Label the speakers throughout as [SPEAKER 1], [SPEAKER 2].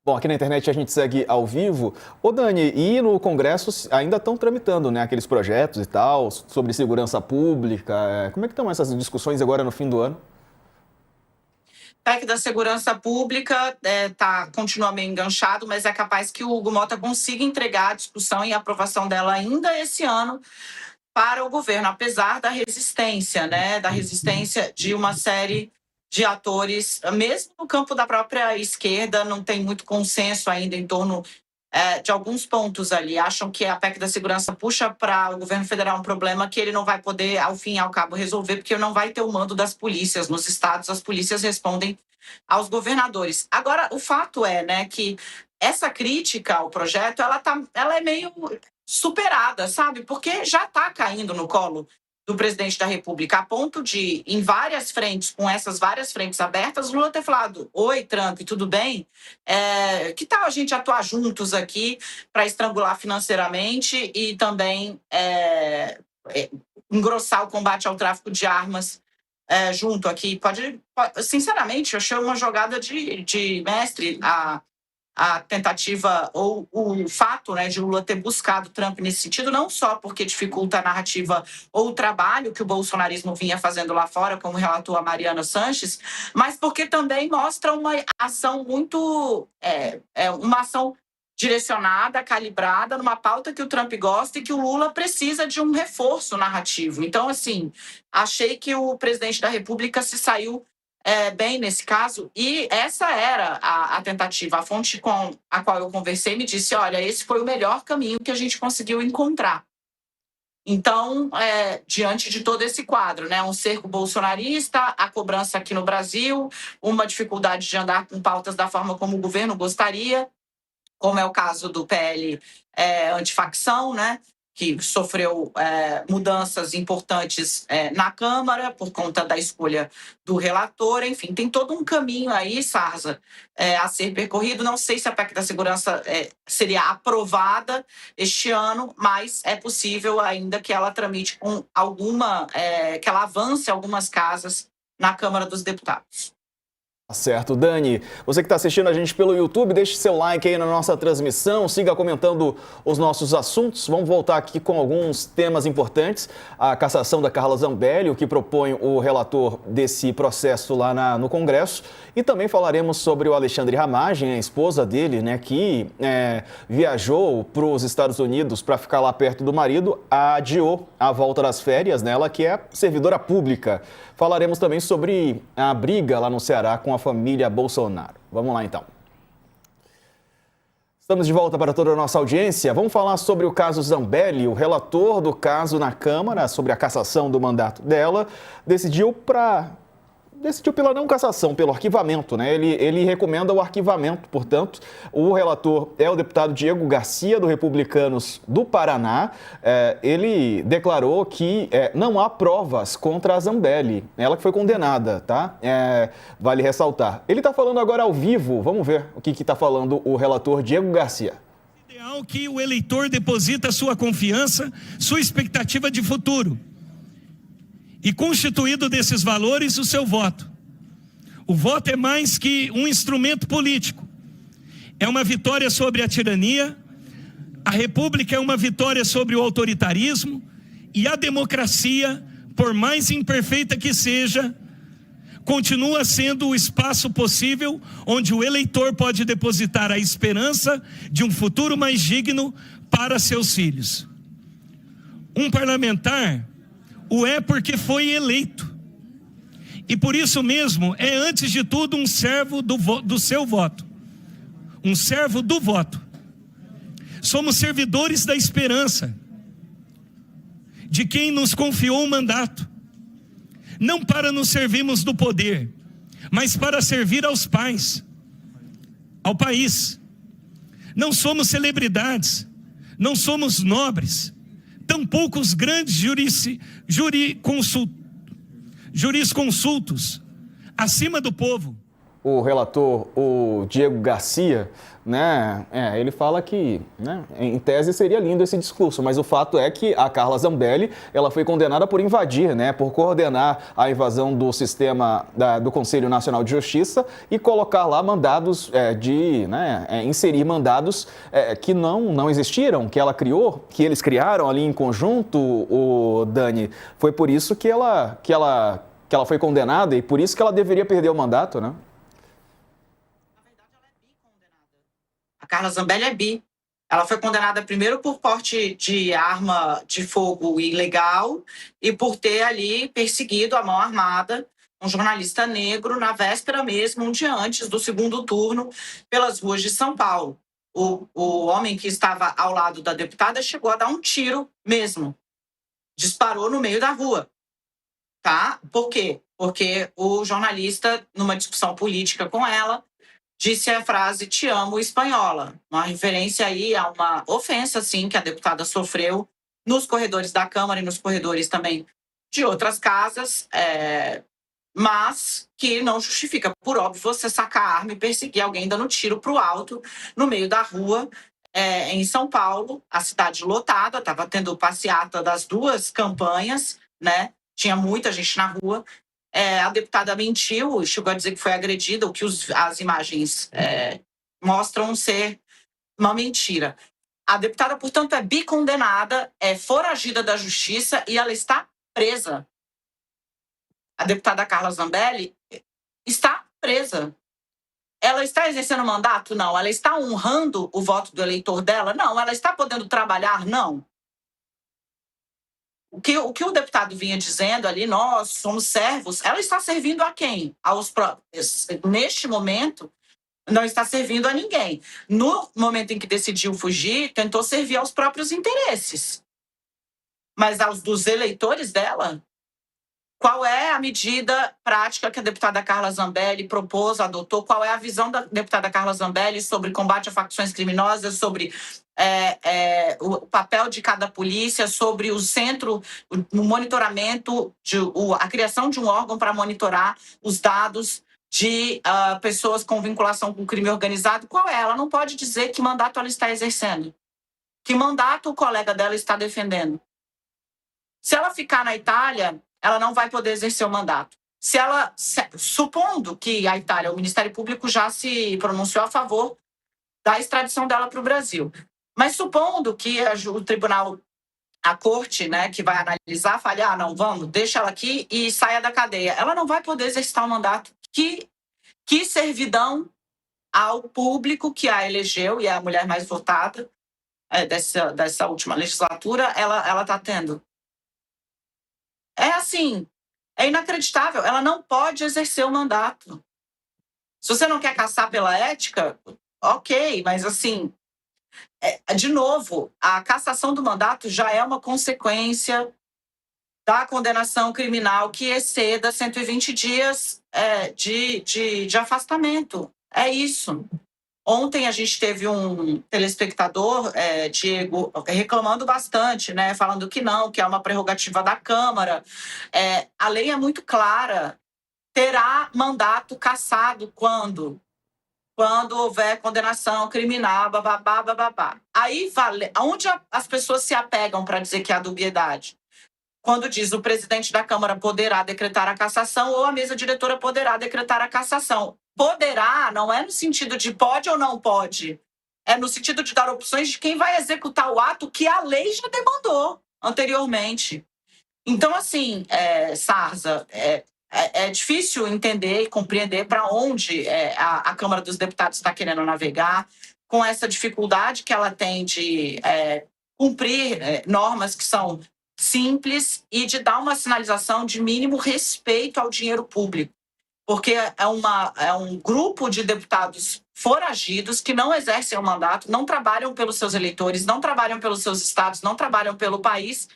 [SPEAKER 1] Bom, aqui na internet a gente segue ao vivo. Ô Dani, e no Congresso ainda estão tramitando, né, aqueles projetos e tal, sobre segurança pública. Como é que estão essas discussões agora no fim do ano?
[SPEAKER 2] PEC da segurança pública continua meio enganchado, mas é capaz que o Hugo Mota consiga entregar a discussão e a aprovação dela ainda esse ano para o governo, apesar da resistência, né, da resistência de uma série de atores, mesmo no campo da própria esquerda, não tem muito consenso ainda em torno de alguns pontos ali. Acham que a PEC da segurança puxa para o governo federal um problema que ele não vai poder, ao fim e ao cabo, resolver, porque não vai ter o mando das polícias. Nos estados, as polícias respondem aos governadores. Agora, o fato é, né, que essa crítica ao projeto, ela é meio superada, sabe? Porque já está caindo no colo do presidente da República, a ponto de, em várias frentes, com essas várias frentes abertas, Lula ter falado: oi, Trump, tudo bem? Que tal a gente atuar juntos aqui para estrangular financeiramente e também engrossar o combate ao tráfico de armas junto aqui? Sinceramente, eu achei uma jogada de mestre a tentativa ou o fato, né, de Lula ter buscado Trump nesse sentido, não só porque dificulta a narrativa ou o trabalho que o bolsonarismo vinha fazendo lá fora, como relatou a Mariana Sanches, mas porque também mostra uma ação muito... uma ação direcionada, calibrada, numa pauta que o Trump gosta e que o Lula precisa de um reforço narrativo. Então, assim, achei que o presidente da República se saiu bem nesse caso, e essa era a tentativa. A fonte com a qual eu conversei me disse: olha, esse foi o melhor caminho que a gente conseguiu encontrar. Então, diante de todo esse quadro, né, um cerco bolsonarista, a cobrança aqui no Brasil, uma dificuldade de andar com pautas da forma como o governo gostaria, como é o caso do PL antifacção, né, que sofreu mudanças importantes na Câmara por conta da escolha do relator. Enfim, tem todo um caminho aí, Sarza, a ser percorrido. Não sei se a PEC da segurança seria aprovada este ano, mas é possível ainda que ela tramite com que ela avance algumas casas na Câmara dos Deputados.
[SPEAKER 1] Certo, Dani. Você que está assistindo a gente pelo YouTube, deixe seu like aí na nossa transmissão, siga comentando os nossos assuntos. Vamos voltar aqui com alguns temas importantes. A cassação da Carla Zambelli, o que propõe o relator desse processo lá no Congresso. E também falaremos sobre o Alexandre Ramagem, a esposa dele, né, que viajou para os Estados Unidos para ficar lá perto do marido, adiou a volta das férias, né, ela que é servidora pública. Falaremos também sobre a briga lá no Ceará com a família Bolsonaro. Vamos lá, então. Estamos de volta para toda a nossa audiência. Vamos falar sobre o caso Zambelli. O relator do caso na Câmara, sobre a cassação do mandato dela, decidiu pela não cassação, pelo arquivamento, né? Ele recomenda o arquivamento, portanto. O relator é o deputado Diego Garcia, do Republicanos do Paraná. Ele declarou que não há provas contra a Zambelli, ela que foi condenada, tá? Vale ressaltar. Ele está falando agora ao vivo, vamos ver o que está falando o relator Diego Garcia.
[SPEAKER 3] Ideal que o eleitor deposita sua confiança, sua expectativa de futuro. E constituído desses valores, o seu voto. O voto é mais que um instrumento político. É uma vitória sobre a tirania, a república é uma vitória sobre o autoritarismo, e a democracia, por mais imperfeita que seja, continua sendo o espaço possível onde o eleitor pode depositar a esperança de um futuro mais digno para seus filhos. Um parlamentar o é porque foi eleito. E por isso mesmo é, antes de tudo, um servo do seu voto. Um servo do voto. Somos servidores da esperança de quem nos confiou o mandato. Não para nos servirmos do poder, mas para servir aos pais, ao país. Não somos celebridades, não somos nobres, tampouco os grandes jurisconsultos, acima do povo.
[SPEAKER 1] o relator, o Diego Garcia, né, ele fala que, né, em tese seria lindo esse discurso, mas o fato é que a Carla Zambelli, ela foi condenada por invadir, né, por coordenar a invasão do sistema do Conselho Nacional de Justiça e colocar lá mandados inserir mandados que não existiram, que ela criou, que eles criaram ali em conjunto, o Dani. Foi por isso que ela foi condenada e por isso que ela deveria perder o mandato, né?
[SPEAKER 2] A Carla Zambelli é bi. Ela foi condenada primeiro por porte de arma de fogo ilegal e por ter ali perseguido à mão armada um jornalista negro na véspera mesmo, um dia antes do segundo turno, pelas ruas de São Paulo. O homem que estava ao lado da deputada chegou a dar um tiro mesmo. Disparou no meio da rua. Tá? Por quê? Porque o jornalista, numa discussão política com ela, disse a frase "te amo, espanhola", uma referência aí a uma ofensa, sim, que a deputada sofreu nos corredores da Câmara e nos corredores também de outras casas, mas que não justifica, por óbvio, você sacar a arma e perseguir alguém dando tiro para o alto no meio da rua, em São Paulo, a cidade lotada, estava tendo passeata das duas campanhas, né? Tinha muita gente na rua. A deputada mentiu, chegou a dizer que foi agredida, o que as imagens mostram ser uma mentira. A deputada, portanto, é bicondenada, é foragida da justiça e ela está presa. A deputada Carla Zambelli está presa. Ela está exercendo mandato? Não. Ela está honrando o voto do eleitor dela? Não. Ela está podendo trabalhar? Não. O que o deputado vinha dizendo ali, nós somos servos, ela está servindo a quem? Neste momento, não está servindo a ninguém. No momento em que decidiu fugir, tentou servir aos próprios interesses. Mas aos dos eleitores dela, qual é a medida prática que a deputada Carla Zambelli propôs, adotou? Qual é a visão da deputada Carla Zambelli sobre combate a facções criminosas, sobre o papel de cada polícia, sobre o centro, o monitoramento, a criação de um órgão para monitorar os dados de pessoas com vinculação com o crime organizado? Qual é? Ela não pode dizer que mandato ela está exercendo. Que mandato o colega dela está defendendo. Se ela ficar na Itália, ela não vai poder exercer o mandato. Supondo que a Itália, o Ministério Público já se pronunciou a favor da extradição dela para o Brasil. Mas supondo que o tribunal, a corte, né, que vai analisar, fale, não, vamos, deixa ela aqui e saia da cadeia. Ela não vai poder exercitar o mandato. Que servidão ao público que a elegeu e é a mulher mais votada dessa última legislatura, ela está tendo. É assim, é inacreditável. Ela não pode exercer o mandato. Se você não quer caçar pela ética, ok, mas assim, de novo, a cassação do mandato já é uma consequência da condenação criminal que exceda 120 dias de afastamento. É isso. Ontem a gente teve um telespectador, Diego, reclamando bastante, né? Falando que não, que é uma prerrogativa da Câmara. A lei é muito clara. Terá mandato cassado quando? Quando houver condenação criminal, bababá, bababá. Aí, onde as pessoas se apegam para dizer que há dubiedade? Quando diz o presidente da Câmara poderá decretar a cassação ou a mesa diretora poderá decretar a cassação. Poderá não é no sentido de pode ou não pode. É no sentido de dar opções de quem vai executar o ato que a lei já demandou anteriormente. Então, assim, Sarza, é difícil entender e compreender para onde a Câmara dos Deputados está querendo navegar com essa dificuldade que ela tem de cumprir normas que são simples e de dar uma sinalização de mínimo respeito ao dinheiro público. Porque é um grupo de deputados foragidos que não exercem o mandato, não trabalham pelos seus eleitores, não trabalham pelos seus estados, não trabalham pelo país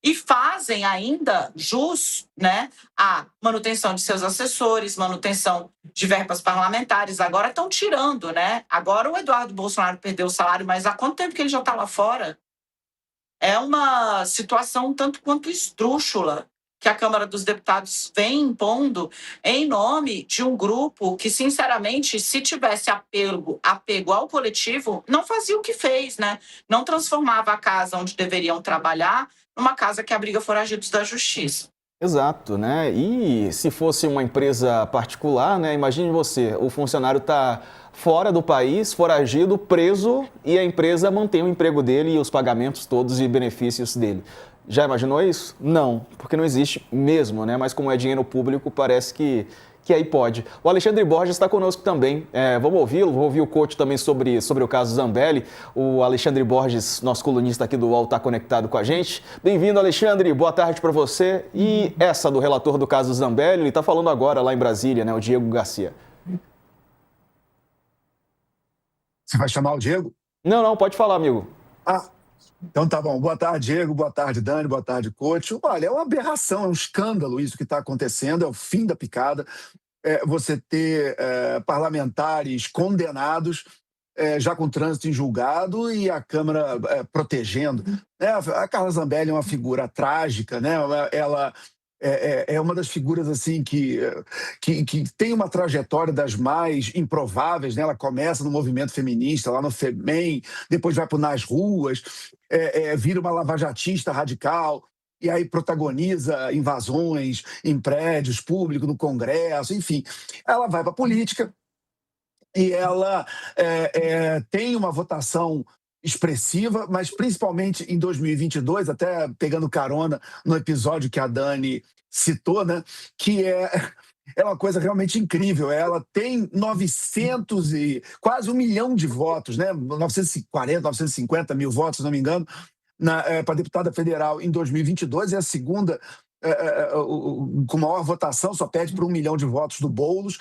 [SPEAKER 2] e fazem ainda jus, né, à manutenção de seus assessores, manutenção de verbas parlamentares. Agora estão tirando, né? Agora o Eduardo Bolsonaro perdeu o salário, mas há quanto tempo que ele já está lá fora? É uma situação tanto quanto esdrúxula que a Câmara dos Deputados vem impondo em nome de um grupo que, sinceramente, se tivesse apego ao coletivo, não fazia o que fez, né? Não transformava a casa onde deveriam trabalhar numa casa que abriga foragidos da justiça.
[SPEAKER 1] Exato, né? E se fosse uma empresa particular, né? Imagine você, o funcionário está fora do país, foragido, preso, e a empresa mantém o emprego dele e os pagamentos todos e benefícios dele. Já imaginou isso? Não, porque não existe mesmo, né? Mas como é dinheiro público, parece que aí pode. O Alexandre Borges está conosco também. Vamos ouvi-lo, vou ouvir o coach também sobre o caso Zambelli. O Alexandre Borges, nosso colunista aqui do UOL, está conectado com a gente. Bem-vindo, Alexandre. Boa tarde para você. E essa do relator do caso Zambelli, ele está falando agora lá em Brasília, né? O Diego Garcia.
[SPEAKER 4] Você vai chamar o Diego?
[SPEAKER 1] Não, pode falar, amigo.
[SPEAKER 4] Então tá bom. Boa tarde, Diego. Boa tarde, Dani. Boa tarde, coach. Olha, é uma aberração, é um escândalo isso que está acontecendo, é o fim da picada. Você ter parlamentares condenados já com trânsito em julgado e a Câmara protegendo. A Carla Zambelli é uma figura trágica, né? Ela é uma das figuras assim que tem uma trajetória das mais improváveis, né? Ela começa no movimento feminista, lá no FEMEN, depois vai para Nas Ruas, vira uma lavajatista radical, e aí protagoniza invasões em prédios públicos, no Congresso, enfim. Ela vai para a política e ela tem uma votação expressiva, mas principalmente em 2022, até pegando carona no episódio que a Dani citou, né, que é uma coisa realmente incrível. Ela tem quase 1 milhão de votos, né, 950 mil votos, se não me engano, para deputada federal em 2022, é a segunda com maior votação, só perde por 1 milhão de votos do Boulos.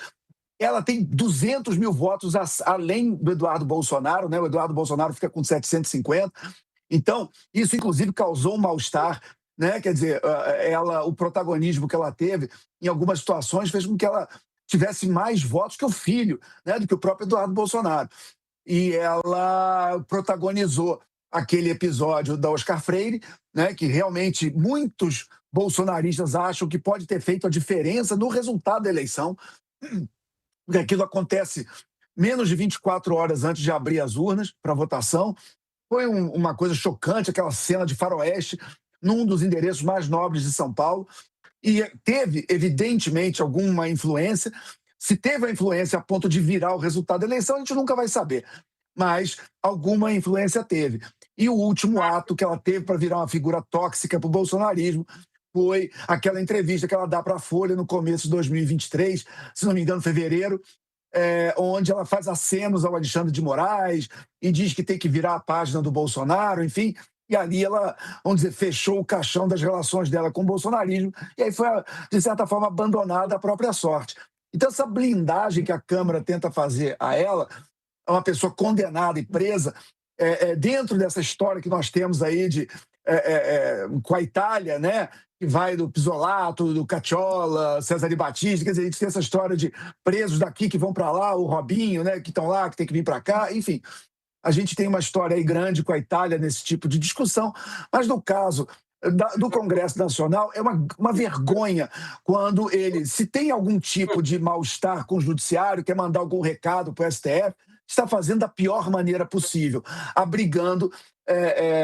[SPEAKER 4] Ela tem 200 mil votos além do Eduardo Bolsonaro, né? O Eduardo Bolsonaro fica com 750. Então, isso inclusive causou um mal-estar, né? Quer dizer, o protagonismo que ela teve em algumas situações fez com que ela tivesse mais votos que o filho, né? Do que o próprio Eduardo Bolsonaro. E ela protagonizou aquele episódio da Oscar Freire, né? Que realmente muitos bolsonaristas acham que pode ter feito a diferença no resultado da eleição. Porque aquilo acontece menos de 24 horas antes de abrir as urnas para votação. Foi uma coisa chocante, aquela cena de faroeste num dos endereços mais nobres de São Paulo. E teve, evidentemente, alguma influência. Se teve a influência a ponto de virar o resultado da eleição, a gente nunca vai saber. Mas alguma influência teve. E o último ato que ela teve para virar uma figura tóxica para o bolsonarismo foi aquela entrevista que ela dá para a Folha no começo de 2023, se não me engano, fevereiro, onde ela faz acenos ao Alexandre de Moraes e diz que tem que virar a página do Bolsonaro, enfim. E ali ela, vamos dizer, fechou o caixão das relações dela com o bolsonarismo e aí foi, de certa forma, abandonada à própria sorte. Então, essa blindagem que a Câmara tenta fazer a ela, uma pessoa condenada e presa, dentro dessa história que nós temos aí com a Itália, né? Que vai do Pisolato, do Cacciola, César e Batista, quer dizer, a gente tem essa história de presos daqui que vão para lá, o Robinho, né, que estão lá, que tem que vir para cá, enfim. A gente tem uma história aí grande com a Itália nesse tipo de discussão, mas no caso do Congresso Nacional é uma vergonha quando se tem algum tipo de mal-estar com o Judiciário, quer mandar algum recado para o STF, está fazendo da pior maneira possível, abrigando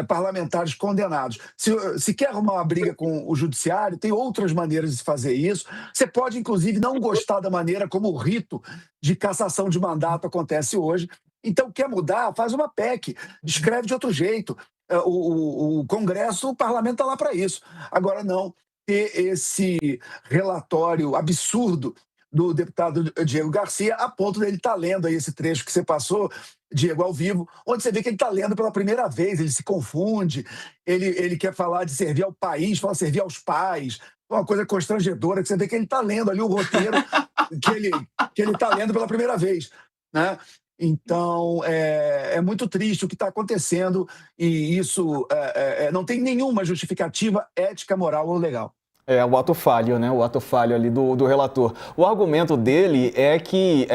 [SPEAKER 4] parlamentares condenados. Se quer arrumar uma briga com o Judiciário, tem outras maneiras de fazer isso. Você pode, inclusive, não gostar da maneira como o rito de cassação de mandato acontece hoje. Então, quer mudar? Faz uma PEC, escreve de outro jeito. O Congresso, o parlamento está lá para isso. Agora, não ter esse relatório absurdo do deputado Diego Garcia, a ponto dele estar lendo aí esse trecho que você passou, Diego, ao vivo, onde você vê que ele está lendo pela primeira vez, ele se confunde, ele quer falar de servir ao país, fala servir aos pais, uma coisa constrangedora, que você vê que ele está lendo ali o roteiro que ele está lendo pela primeira vez, né? Então, é muito triste o que está acontecendo e isso não tem nenhuma justificativa ética, moral ou legal.
[SPEAKER 1] É o ato falho, né? O ato falho ali do relator. O argumento dele é que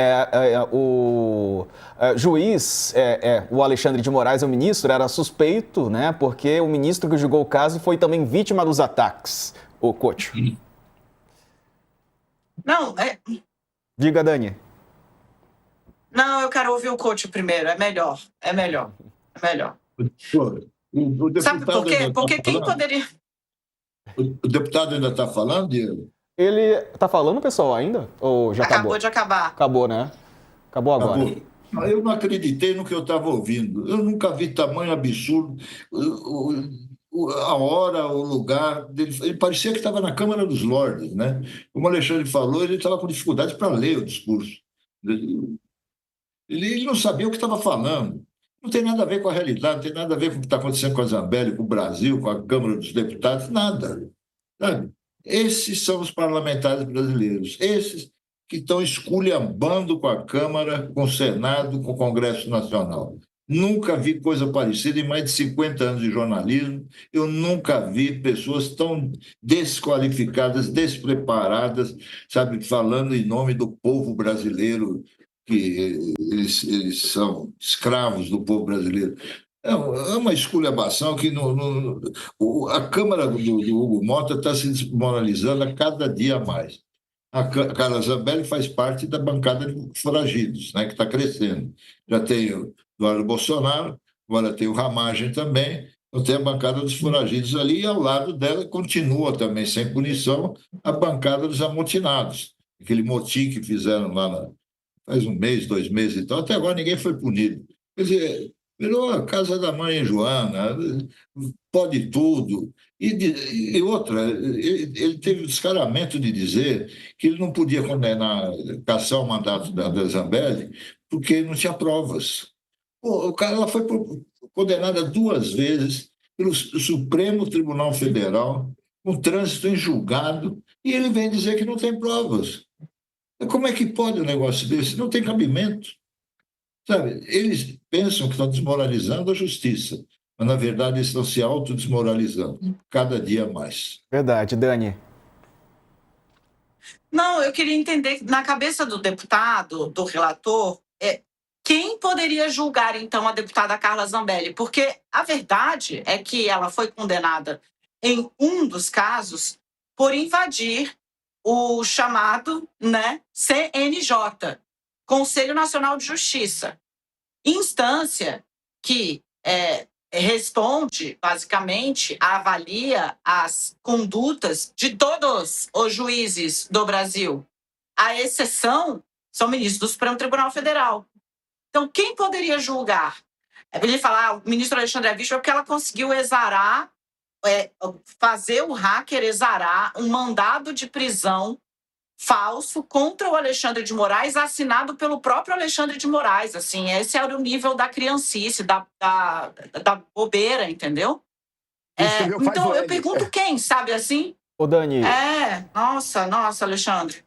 [SPEAKER 1] o juiz, o Alexandre de Moraes, o ministro, era suspeito, né? Porque o ministro que julgou o caso foi também vítima dos ataques. Ô, Coach.
[SPEAKER 2] Não,
[SPEAKER 1] Diga, Dani.
[SPEAKER 2] não, eu quero ouvir o coach primeiro. É melhor. É melhor. É melhor.
[SPEAKER 5] O
[SPEAKER 2] Sabe por
[SPEAKER 5] deputado
[SPEAKER 2] quê?
[SPEAKER 5] ainda está
[SPEAKER 2] Porque quem
[SPEAKER 5] falando?
[SPEAKER 2] poderia.
[SPEAKER 5] O deputado ainda está falando, Diego?
[SPEAKER 1] Ele tá falando, pessoal, ainda? Ou já acabou?
[SPEAKER 2] Acabou de acabar.
[SPEAKER 1] Acabou, né? Acabou agora.
[SPEAKER 5] Acabou. Eu não acreditei no que eu estava ouvindo. Eu nunca vi tamanho absurdo. A hora, o lugar dele. Ele parecia que estava na Câmara dos Lordes, né? Como o Alexandre falou, ele estava com dificuldade para ler o discurso. Ele não sabia o que estava falando. Não tem nada a ver com a realidade, não tem nada a ver com o que está acontecendo com a Zambelli, com o Brasil, com a Câmara dos Deputados, nada. Sabe? Esses são os parlamentares brasileiros. Esses que estão esculhambando com a Câmara, com o Senado, com o Congresso Nacional. Nunca vi coisa parecida em mais de 50 anos de jornalismo. Eu nunca vi pessoas tão desqualificadas, despreparadas, sabe, falando em nome do povo brasileiro, que eles são escravos do povo brasileiro. É uma esculhambação que a Câmara do Hugo Mota está se desmoralizando a cada dia mais. A Carla Zambelli faz parte da bancada de foragidos, né, que está crescendo. Já tem o Eduardo Bolsonaro, agora tem o Ramagem também, então tem a bancada dos foragidos ali, e ao lado dela continua também, sem punição, a bancada dos amotinados. Aquele motim que fizeram lá faz um mês, 2 meses e tal, até agora ninguém foi punido. Quer dizer, virou a casa da mãe Joana, pode tudo. E outra, ele teve o descaramento de dizer que ele não podia cassar o mandato da Zambelli porque não tinha provas. Pô, ela foi condenada 2 vezes pelo Supremo Tribunal Federal, com trânsito em julgado, e ele vem dizer que não tem provas. Como é que pode um negócio desse? Não tem cabimento. Sabe, eles pensam que estão desmoralizando a justiça, mas, na verdade, eles estão se autodesmoralizando cada dia mais.
[SPEAKER 1] Verdade, Dani.
[SPEAKER 2] Não, eu queria entender, na cabeça do deputado, do relator, quem poderia julgar, então, a deputada Carla Zambelli? Porque a verdade é que ela foi condenada, em um dos casos, por invadir o chamado, né, CNJ, Conselho Nacional de Justiça, instância que responde, basicamente, avalia as condutas de todos os juízes do Brasil. A exceção são ministros do Supremo Tribunal Federal. Então, quem poderia julgar? Ele fala, o ministro Alexandre Avispa, porque ela conseguiu exarar, fazer o hacker exarar um mandado de prisão falso contra o Alexandre de Moraes, assinado pelo próprio Alexandre de Moraes. Assim, esse era o nível da criancice, da bobeira, entendeu? Então, eu pergunto quem, sabe assim?
[SPEAKER 1] Ô, Dani.
[SPEAKER 2] Nossa, Alexandre.